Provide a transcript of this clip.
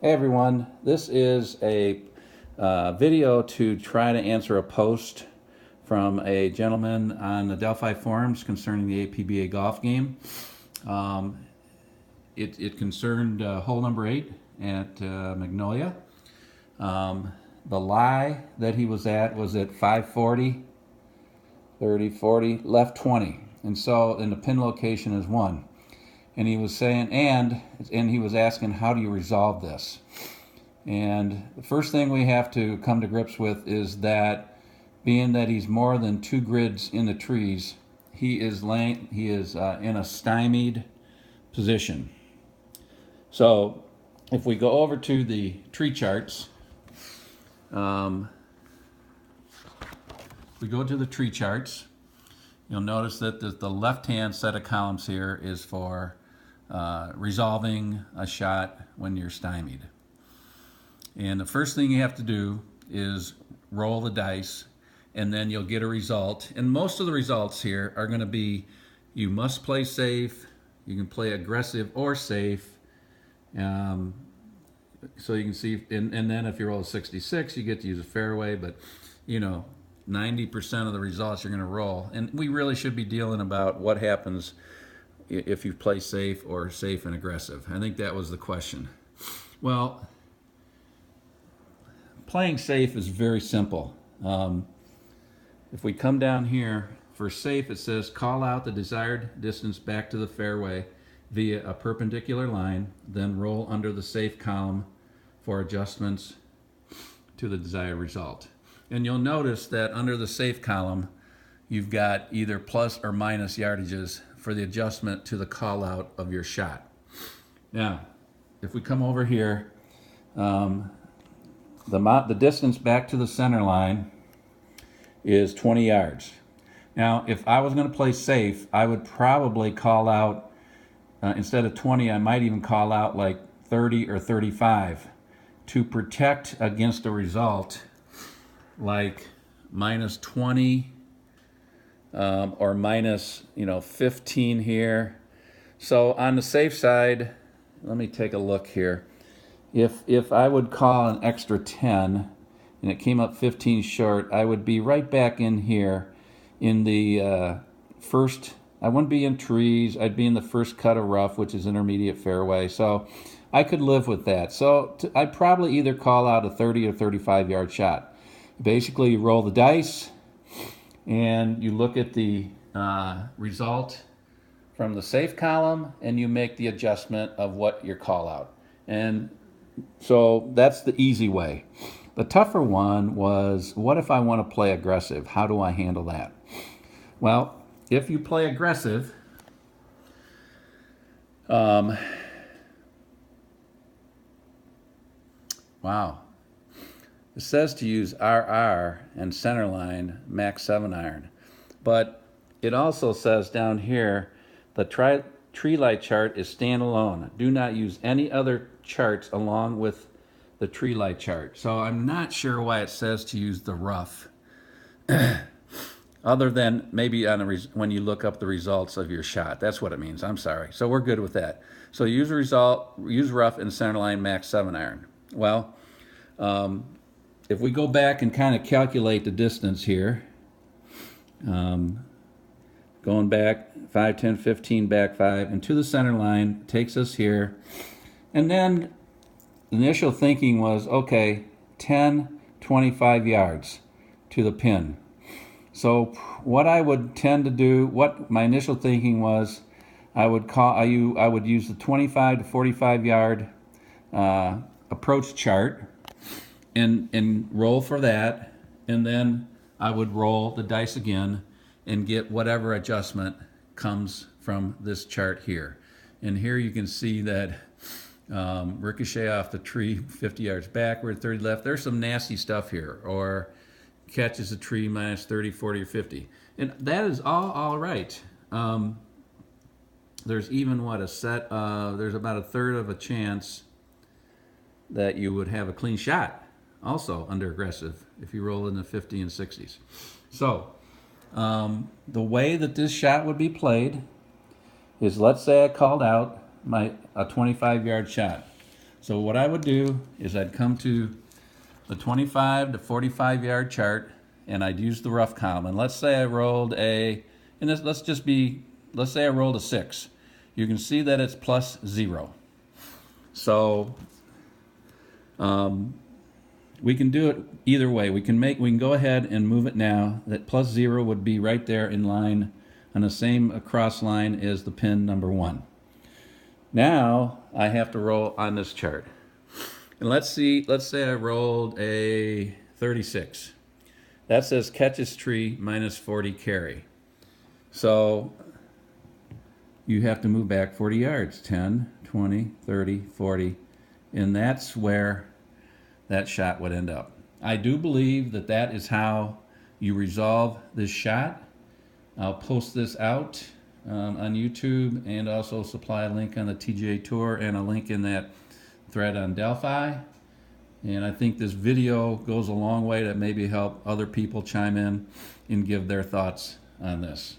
Hey everyone, this is a video to try to answer a post from a gentleman on the Delphi forums concerning the APBA golf game. It concerned hole number 8 at Magnolia. The lie that he was at 540, 30, 40, left 20. And the pin location is 1. And he was saying, and he was asking, how do you resolve this? And the first thing we have to come to grips with is that, being that he's more than 2 grids in the trees, he is in a stymied position. So if we go over to the tree charts, you'll notice that the left-hand set of columns here is for resolving a shot when you're stymied. And the first thing you have to do is roll the dice, and then you'll get a result. And most of the results here are going to be, you must play safe, you can play aggressive or safe. So you can see, and then if you roll a 66, you get to use a fairway, but 90% of the results you're going to roll. And we really should be dealing about what happens if you play safe or safe and aggressive. I think that was the question. Well, playing safe is very simple. If we come down here for safe, it says call out the desired distance back to the fairway via a perpendicular line, then roll under the safe column for adjustments to the desired result. And you'll notice that under the safe column, you've got either plus or minus yardages for the adjustment to the call out of your shot. Now, if we come over here, the distance back to the center line is 20 yards. Now, if I was going to play safe, I would probably call out, instead of 20, I might even call out like 30 or 35 to protect against a result like minus 20 or minus 15 here. So on the safe side, let me take a look here. If I would call an extra 10 and it came up 15 short, I would be right back in here in the first. I wouldn't be in trees. I'd be in the first cut of rough, which is intermediate fairway. So I could live with that. So I'd probably either call out a 30 or 35 yard shot. Basically, you roll the dice and you look at the result from the safe column and you make the adjustment of what your call out. And so that's the easy way. The tougher one was, what if I want to play aggressive? How do I handle that? Well, if you play aggressive, wow, it says to use RR and centerline max 7 iron, but it also says down here the tree light chart is standalone. Do not use any other charts along with the tree light chart. So I'm not sure why it says to use the rough. Other than maybe when you look up the results of your shot. That's what it means. I'm sorry. So we're good with that. So use rough and centerline max 7 iron. Well, if we go back and kind of calculate the distance here, going back 5, 10, 15, back 5, and to the center line takes us here. And then the initial thinking was, okay, 10, 25 yards to the pin. So what I would tend to do, what my initial thinking was, I would use the 25 to 45 yard approach chart and roll for that, and then I would roll the dice again and get whatever adjustment comes from this chart here. And here you can see that ricochet off the tree 50 yards backward, 30 left. There's some nasty stuff here. Or catches a tree minus 30, 40, or 50. And that is all right. There's even there's about a third of a chance that you would have a clean shot also under aggressive if you roll in the 50 and 60s. So the way that this shot would be played is, let's say I called out a 25 yard shot. So what I would do is I'd come to the 25 to 45 yard chart, and I'd use the rough column. And let's say I rolled let's say I rolled a 6. You can see that it's plus 0. So we can do it either way. We can go ahead and move it now. That plus 0 would be right there in line on the same cross line as the pin number 1. Now I have to roll on this chart. And let's say I rolled a 36. That says catches tree minus 40 carry. So you have to move back 40 yards, 10, 20, 30, 40, and that's where that shot would end up. I do believe that that is how you resolve this shot. I'll post this out on YouTube and also supply a link on the TGA Tour and a link in that thread on Delphi. And I think this video goes a long way to maybe help other people chime in and give their thoughts on this.